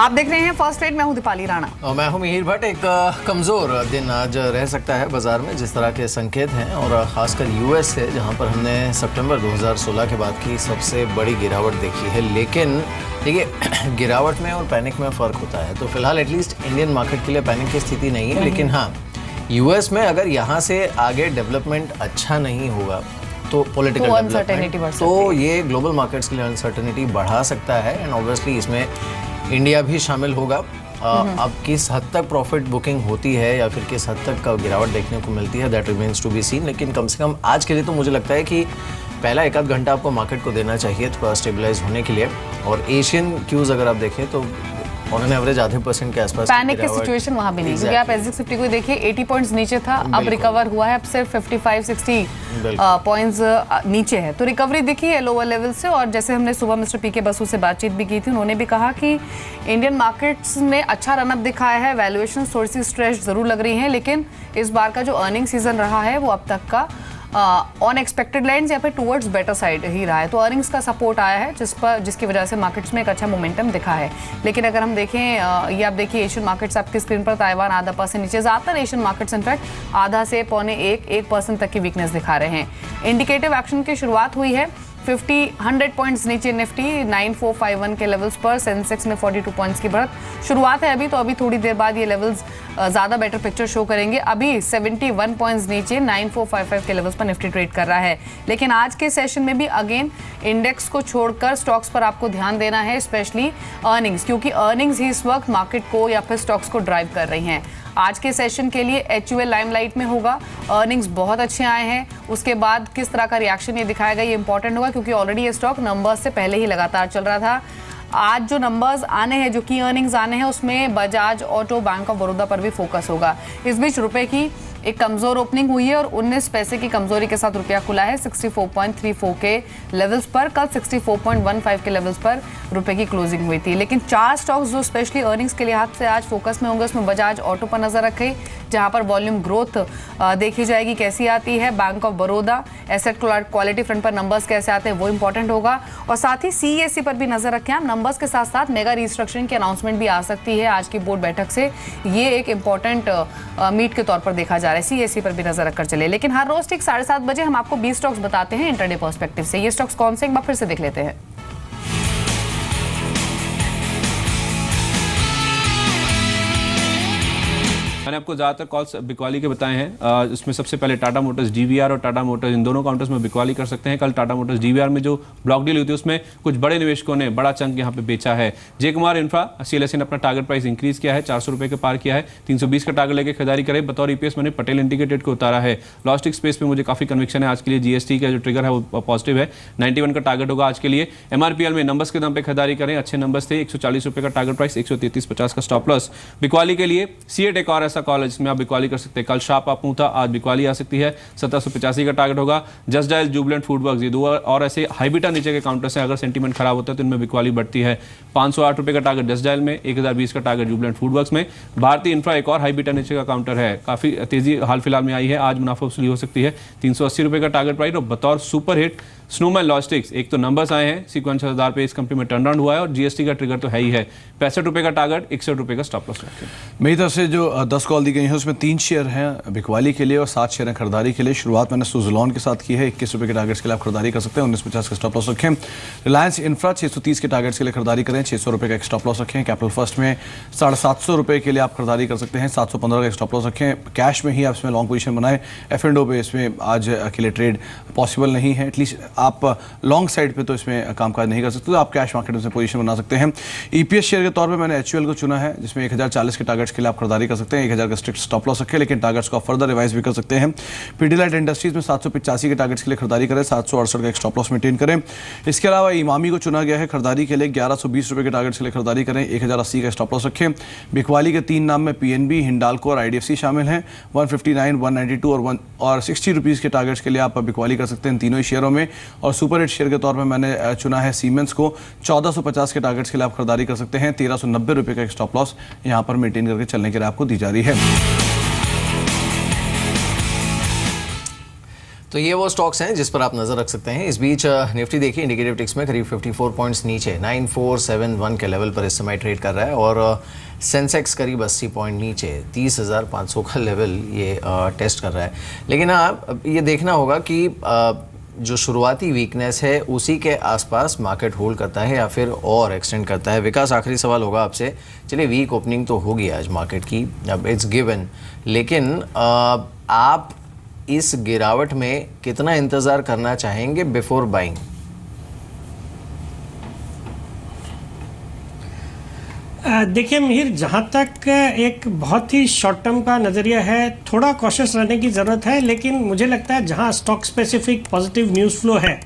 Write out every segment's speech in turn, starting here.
आप देख रहे हैं फर्स्ट रेट। मैं हूं दीपाली राणा और मैं हूं मिहिर भट्ट। एक कमज़ोर दिन आज रह सकता है बाजार में, जिस तरह के संकेत हैं, और ख़ासकर यूएस से, जहां पर हमने सितंबर 2016 के बाद की सबसे बड़ी गिरावट देखी है। लेकिन देखिए, गिरावट में और पैनिक में फ़र्क होता है। तो फिलहाल एटलीस्ट इंडियन मार्केट के लिए पैनिक की स्थिति नहीं है। लेकिन हाँ, यूएस में अगर यहाँ से आगे डेवलपमेंट अच्छा नहीं होगा तो पॉलिटिकल डेवलपमेंट, तो ये ग्लोबल मार्केट्स के लिए अनसर्टेनिटी बढ़ा सकता है। एंड ऑब्वियसली इसमें इंडिया भी शामिल होगा। अब किस हद तक प्रॉफिट बुकिंग होती है या फिर किस हद तक गिरावट देखने को मिलती है, that remains to be seen. लेकिन कम से कम आज के लिए तो मुझे लगता है कि पहला एक आध घंटा आपको मार्केट को देना चाहिए थोड़ा स्टेबलाइज होने के लिए। और एशियन क्यूज अगर आप देखें तो ऑन एन एवरेज आधे % के आसपास पैनिक की सिचुएशन वहां भी नहीं, क्योंकि आप एसजेक्स 50 को देखिए 80 पॉइंट्स नीचे था, अब रिकवर हुआ है, अब सिर्फ 55-60 पॉइंट्स नीचे है। तो रिकवरी दिखी है लोअर लेवल से। और जैसे हमने सुबह मिस्टर पीके बसु से बातचीत भी की थी, उन्होंने भी कहा कि इंडियन मार्केट्स ने अच्छा रनअप दिखाया है, वैल्यूएशन थोड़ी सी स्ट्रेच जरूर लग रही है, लेकिन इस बार का जो अर्निंग सीजन रहा है वो अब तक का ऑन एक्सपेक्टेड लाइन्स या फिर टूवर्ड्स बेटर साइड ही रहा है। तो अर्निंग्स का सपोर्ट आया है जिसकी वजह से मार्केट्स में एक अच्छा मोमेंटम दिखा है। लेकिन अगर हम देखें, ये आप देखिए एशियन मार्केट्स आपकी स्क्रीन पर, ताइवान आधा % नीचे, ज़्यादातर एशियन मार्केट्स इनफैक्ट आधा से 0.25-1% तक की वीकनेस दिखा रहे हैं। इंडिकेटिव एक्शन की शुरुआत हुई है 100 पॉइंट्स नीचे निफ्टी 9451 के लेवल्स पर, सेंसेक्स में 42 पॉइंट्स की बढ़त शुरुआत है अभी थोड़ी देर बाद ये लेवल्स ज़्यादा बेटर पिक्चर शो करेंगे। अभी 71 पॉइंट्स नीचे 9455 के लेवल्स पर निफ्टी ट्रेड कर रहा है। लेकिन आज के सेशन में भी अगेन इंडेक्स को छोड़कर स्टॉक्स पर आपको ध्यान देना है, स्पेशली अर्निंग्स, क्योंकि अर्निंग्स ही इस वक्त मार्केट को या फिर स्टॉक्स को ड्राइव कर रही हैं। आज के सेशन के लिए HUL लाइमलाइट में होगा। अर्निंग्स बहुत अच्छे आए हैं, उसके बाद किस तरह का रिएक्शन ये दिखाएगा ये इंपॉर्टेंट होगा, क्योंकि ऑलरेडी ये स्टॉक नंबर्स से पहले ही लगातार चल रहा था। आज जो नंबर्स आने हैं, जो की अर्निंग्स आने हैं, उसमें Bajaj auto, bank of Baroda पर भी फोकस होगा। इस बीच रुपए की एक कमजोर ओपनिंग हुई है और 19 पैसे की कमजोरी के साथ रुपया खुला है 64.34 के लेवल्स पर। कल 64.15 के लेवल्स पर रुपए की क्लोजिंग हुई थी। लेकिन 4 स्टॉक्स जो स्पेशली अर्निंग्स के लिहाज से आज फोकस में होंगे, उसमें बजाज ऑटो पर नजर रखें, जहां पर वॉल्यूम ग्रोथ देखी जाएगी कैसी आती है। Bank of Baroda, asset quality front पर नंबर्स कैसे आते हैं वो इंपॉर्टेंट होगा। और साथ ही CESC पर भी नजर रखें आप। नंबर्स के साथ साथ मेगा रिस्ट्रक्चरिंग की अनाउंसमेंट भी आ सकती है आज की बोर्ड बैठक से। ये एक इंपॉर्टेंट मीट के तौर पर देखा जा रहा है। CESC पर भी नजर रखकर चले। लेकिन हर रोज ठीक 7:30 बजे हम आपको 20 स्टॉक्स बताते हैं इंटरडे पर्सपेक्टिव से। ये स्टॉक्स कौन से, एक बार फिर से देख लेते हैं। मैंने आपको ज़्यादातर कॉल्स बिकवाली के बताए हैं। इसमें सबसे पहले टाटा मोटर्स DVR और टाटा मोटर्स, इन दोनों काउंटर्स में बिकवाली कर सकते हैं। कल टाटा मोटर्स DVR में जो ब्लॉक डील हुई थी उसमें कुछ बड़े निवेशकों ने बड़ा चंक यहाँ पे बेचा है। जय कुमार इंफ्रा, CLSA ने अपना टारगेट प्राइस इंक्रीज किया है, 400 रुपये के पार किया है, 320 का टारगेट लेकर खरीदारी करे। बतौर EPS मैंने पटेल इंडिकेटेड को उतारा है। लॉजिस्टिक स्पेस पे मुझे काफ़ी कन्विक्शन है आज के लिए। GST का जो ट्रिगर है वो पॉजिटिव है, 91 का टारगेट होगा आज के लिए। MRPL में नंबर्स के दाम पे खरीदारी करें, अच्छे नंबर्स थे, 140 रुपये का टारगेट प्राइस, 133.50 का स्टॉप लॉस। बिकवाली के लिए CEAT एक और ऐसा कॉल है जिसमें आप बिकवाली कर सकते हैं। कल शार्प आप था, आज बिकवाली आ सकती है, 1785 का टारगेट होगा। जस्ट डायल, जुबिलेंट फूडवर्क्स, ये दो और ऐसे हाइबिटा नीचे के काउंटर्स हैं। अगर सेंटीमेंट खराब होता है तो इनमें बिकवाली बढ़ती है। 508 रुपये का टारगेट जस्ट डायल में, 1020 का टारगेट जुबिलेंट फूडवर्क्स में। भारतीय इंफ्रा एक और हाइबिटा नीचे का काउंटर है, काफी तेजी हाल फिलहाल में आई है, आज मुनाफा वसूली हो सकती है, 380 रुपये का टारगेट प्राइस। और बतौर सुपर हिट स्नोमैन लॉजिस्टिक्स, एक तो नंबर्स आए हैं, सीक्वेंशियल आधार पे इस कंपनी में टर्न अराउंड हुआ है और GST का ट्रिगर तो है ही है। 65 रुपये का टारगेट, 61 रुपये का स्टॉप लॉस रखें। मेरी तरफ से जो 10 कॉल दी गई है उसमें 3 शेयर हैं बिकवाली के लिए और 7 शेयर हैं खरीदारी के लिए। शुरुआत मैंने सुज़लॉन के साथ की है, 21 रुपये के टारगेट्स के लिए आप खरीदारी कर सकते हैं, 1950 का स्टॉप लॉस रखें। रिलायंस इंफ्रा 630 के टारगेट्स के लिए खरीदारी करें, 600 रुपये का एक स्टॉप लॉस रखें। कैपिटल फर्स्ट में 750 रुपये के लिए आप खरीदारी कर सकते हैं, 715 का एक स्टॉप लॉस रखें। कैश में ही आप इसमें लॉन्ग पोजीशन बनाएं। F&O पे इसमें आज अकेले ट्रेड पॉसिबल नहीं है, एटलीस्ट आप लॉन्ग साइड पे तो इसमें कामकाज नहीं कर सकते, तो आप कैश मार्केट में पोजीशन बना सकते हैं। EPS शेयर के तौर पे मैंने HUL को चुना है, जिसमें 1040 के टारगेट्स के लिए आप खरीदारी कर सकते हैं, 1000 का स्ट्रिक्ट स्टॉप लॉस रखें, लेकिन टारगेट्स को आप फर्दर रिवाइज भी कर सकते हैं। पीडीलाइट इंडस्ट्रीज में 785 के टारगेट्स के लिए खरीदारी करें, 768 का एक स्टॉप लॉस मेंटेन करें। इसके अलावा इमामी को चुना गया है खरीदारी के लिए, 1120 रुपये के टारगेट्स के लिए खरीदारी करें, 1080 का स्टॉप लॉस रखें। बिकवाली के 3 नाम में PNB, हिंडाल्को और IDFC शामिल हैं। 159, 192 और 60 रुपीज़ के टारगेट्स के लिए आप बिकवाली कर सकते हैं तीनों ही शेयरों में। और सुपर हिट शेयर के तौर पर मैंने चुना है सीमेंस को, 1450 के टारगेट्स के लिए आप खरीदारी कर सकते हैं, 1390 रुपये का एक स्टॉप लॉस यहाँ पर मेंटेन करके चलने के लिए आपको दी जा रही है। तो ये वो स्टॉक्स हैं जिस पर आप नजर रख सकते हैं। इस बीच निफ्टी देखिए इंडिकेटिव टिक्स में करीब 54 पॉइंट्स नीचे 9471 के लेवल पर इस समय ट्रेड कर रहा है और सेंसेक्स करीब 80 पॉइंट नीचे 30,500 का लेवल ये टेस्ट कर रहा है। लेकिन हाँ, ये देखना होगा कि जो शुरुआती वीकनेस है उसी के आसपास मार्केट होल्ड करता है या फिर और एक्सटेंड करता है। विकास, आखिरी सवाल होगा आपसे। चलिए, वीक ओपनिंग तो होगी आज मार्केट की, अब इट्स गिवन, लेकिन आप इस गिरावट में कितना इंतज़ार करना चाहेंगे बिफोर बाइंग? देखिए मिहिर, जहाँ तक एक बहुत ही शॉर्ट टर्म का नज़रिया है, थोड़ा कॉशियस रहने की ज़रूरत है। लेकिन मुझे लगता है जहाँ stock specific positive news flow है,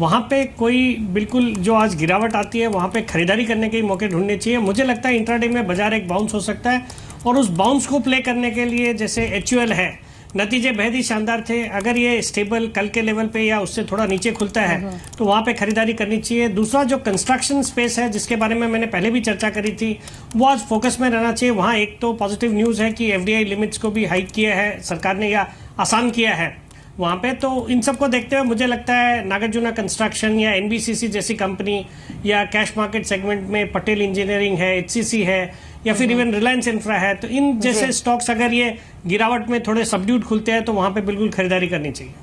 वहाँ पे कोई बिल्कुल जो आज गिरावट आती है वहाँ पे खरीदारी करने के मौके ढूंढने चाहिए। मुझे लगता है इंट्राडे में बाजार एक बाउंस हो सकता है और उस बाउंस को प्ले करने के लिए जैसे HUL है, नतीजे बेहद ही शानदार थे। अगर ये स्टेबल कल के लेवल पे या उससे थोड़ा नीचे खुलता है तो वहाँ पे खरीदारी करनी चाहिए। दूसरा जो कंस्ट्रक्शन स्पेस है जिसके बारे में मैंने पहले भी चर्चा करी थी, वो आज फोकस में रहना चाहिए। वहाँ एक तो पॉजिटिव न्यूज़ है कि FDI लिमिट्स को भी हाइक किया है सरकार ने या आसान किया है वहाँ पे। तो इन सबको देखते हुए मुझे लगता है नागार्जुना कंस्ट्रक्शन या NBCC जैसी कंपनी या कैश मार्केट सेगमेंट में पटेल इंजीनियरिंग है, HCC है या फिर इवन रिलायंस इंफ्रा है, तो इन जैसे स्टॉक्स अगर ये गिरावट में थोड़े सबड्यूट खुलते हैं तो वहाँ पे बिल्कुल खरीदारी करनी चाहिए।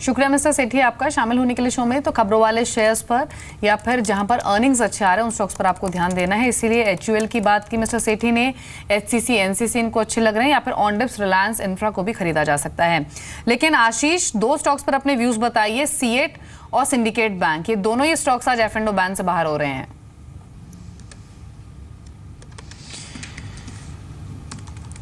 शुक्रिया मिस्टर सेठी आपका शामिल होने के लिए शो में। तो खबरों वाले शेयर्स पर या फिर जहां पर अर्निंग्स अच्छे आ रहे हैं उन स्टॉक्स पर आपको ध्यान देना है। इसीलिए HUL की बात की मिस्टर सेठी ने, HCC, NCC इनको अच्छे लग रहे हैं, या फिर ऑनडिप्स, रिलायंस इंफ्रा को भी खरीदा जा सकता है। लेकिन आशीष, दो स्टॉक्स पर अपने व्यूज बताइए, सीएट और सिंडिकेट बैंक, ये दोनों ही स्टॉक्स आज F&O बैन से बाहर हो रहे हैं।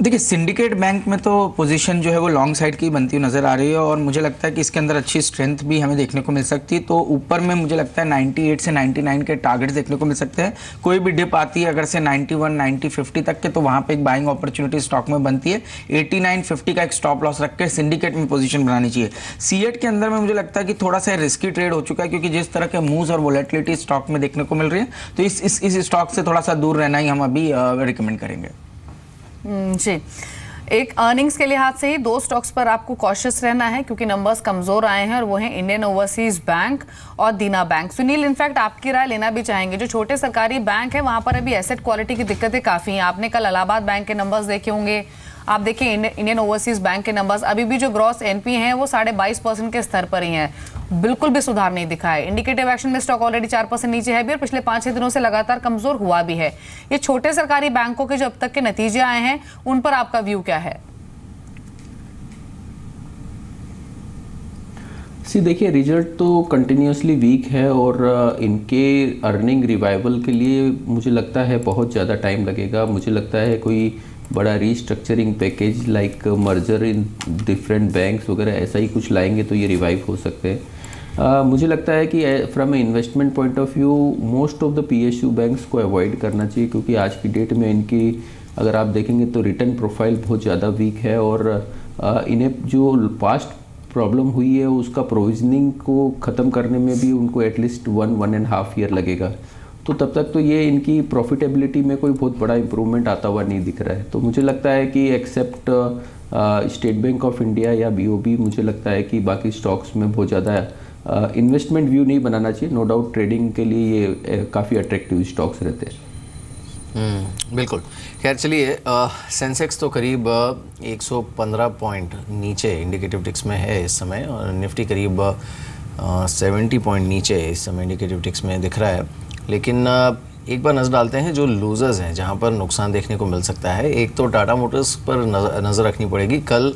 देखिए, सिंडिकेट बैंक में तो पोजीशन जो है वो लॉन्ग साइड की बनती हुई नज़र आ रही है और मुझे लगता है कि इसके अंदर अच्छी स्ट्रेंथ भी हमें देखने को मिल सकती है। तो ऊपर में मुझे लगता है 98 से 99 के टारगेट्स देखने को मिल सकते हैं। कोई भी डिप आती है अगर से 91, 90, 50 तक के, तो वहाँ पे एक बाइंग अपॉर्चुनिटी स्टॉक में बनती है। 89, 50 का एक स्टॉप लॉस रख के सिंडिकेट में पोजीशन बनानी चाहिए। सीएट के अंदर में मुझे लगता है कि थोड़ा सा रिस्की ट्रेड हो चुका है, क्योंकि जिस तरह के मूव्स और वोलेटिलिटी स्टॉक में देखने को मिल रही है, तो इस स्टॉक से थोड़ा सा दूर रहना ही हम अभी रिकमेंड करेंगे। जी, एक अर्निंग्स के लिहाज से ही दो स्टॉक्स पर आपको कॉशियस रहना है क्योंकि नंबर्स कमजोर आए हैं और वो हैं इंडियन ओवरसीज बैंक और दीना बैंक। सुनील, इनफैक्ट आपकी राय लेना भी चाहेंगे। जो छोटे सरकारी बैंक है वहां पर अभी एसेट क्वालिटी की दिक्कतें काफी हैं। आपने कल इलाहाबाद बैंक के नंबर्स देखे होंगे, आप देखिए इंडियन ओवरसीज बैंक के नंबर्स, अभी भी जो ग्रॉस NP हैं वो 22.5% के स्तर पर ही हैं, बिल्कुल भी सुधार नहीं दिखा है। इंडिकेटिव एक्शन में स्टॉक ऑलरेडी 4% नीचे है भी और पिछले 5-6 दिनों से लगातार कमजोर हुआ भी है। ये छोटे सरकारी बैंकों के जो अब तक के नतीजे आए हैं उन पर आपका व्यू क्या है? देखिए, रिजल्ट तो कंटिन्यूसली वीक है और इनके अर्निंग रिवाइवल के लिए मुझे लगता है बहुत ज़्यादा टाइम लगेगा। मुझे लगता है कोई बड़ा restructuring package like merger in different banks वगैरह ऐसा ही कुछ लाएंगे तो ये रिवाइव हो सकते हैं। मुझे लगता है कि from A investment point of view most of the PSU banks को अवॉइड करना चाहिए, क्योंकि आज की डेट में इनकी अगर आप देखेंगे तो रिटर्न प्रोफाइल बहुत ज़्यादा वीक है और इन्हें जो पास्ट प्रॉब्लम हुई है उसका प्रोविजनिंग को ख़त्म करने में भी उनको एटलीस्ट 1.5 ईयर लगेगा। तो तब तक तो ये इनकी प्रॉफिटेबिलिटी में कोई बहुत बड़ा इम्प्रूवमेंट आता हुआ नहीं दिख रहा है। तो मुझे लगता है कि except State Bank of India या BOB, मुझे लगता है कि बाकी स्टॉक्स में बहुत ज़्यादा इन्वेस्टमेंट व्यू नहीं बनाना चाहिए। नो डाउट ट्रेडिंग के लिए ये काफ़ी अट्रैक्टिव स्टॉक्स रहते हैं। बिल्कुल। खैर चलिए, सेंसेक्स तो करीब 115 पॉइंट नीचे इंडिकेटिव टिक्स में है इस समय और निफ्टी करीब 70 पॉइंट नीचे इस समय इंडिकेटिव टिक्स में दिख रहा है। लेकिन एक बार नज़र डालते हैं जो लूजर्स हैं, जहां पर नुकसान देखने को मिल सकता है। एक तो टाटा मोटर्स पर नज़र रखनी पड़ेगी। कल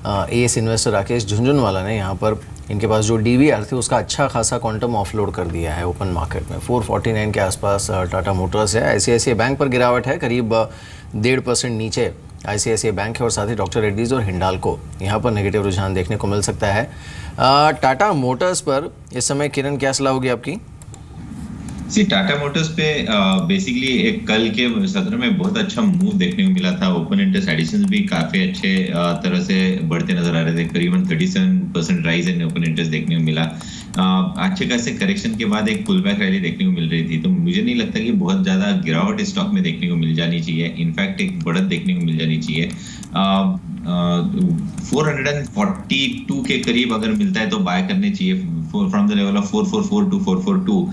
AS इन्वेस्टर राकेश झुंझुनवाला ने यहाँ पर इनके पास जो DVR थे उसका अच्छा खासा क्वांटम ऑफलोड कर दिया है ओपन मार्केट में। 449 के आसपास टाटा मोटर्स है। ICICI बैंक पर गिरावट है, करीब 1.5% नीचे ICICI बैंक है और साथ ही डॉक्टर रेड्डीज और हिंडाल्को, यहाँ पर नेगेटिव रुझान देखने को मिल सकता है। टाटा मोटर्स पर इस समय किरण क्या सलाह होगी आपकी? टाटा मोटर्स पे बेसिकली एक कल के सत्र में बहुत अच्छा मूव देखने को मिला था। ओपन इंटरेस्ट एडिशंस भी काफी अच्छे तरह से बढ़ते नजर आ रहे थे। करीबन 37% राइज इन ओपन इंटरेस्ट देखने को मिला। अच्छे खासे करेक्शन के बाद एक पुल बैक रैली देखने को मिल रही थी। तो मुझे नहीं लगता कि बहुत ज्यादा गिरावट स्टॉक में देखने को मिल जानी चाहिए। इनफैक्ट एक बढ़त देखने को मिल जानी चाहिए। 442 के करीब अगर मिलता है तो बाय करने चाहिए from the level of 444 to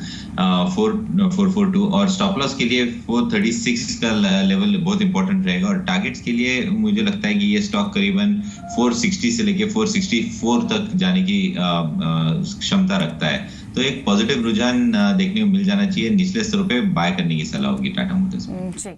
442 और स्टॉप लॉस के लिए 436 का लेवल बहुत इंपॉर्टेंट रहेगा और टारगेट्स के लिए मुझे लगता है कि ये स्टॉक करीबन 460 से लेके 464 तक जाने की क्षमता रखता है। तो एक पॉजिटिव रुझान देखने को मिल जाना चाहिए। निचले स्तरों पे बाय करने की सलाह होगी टाटा मोटर्स में। जी।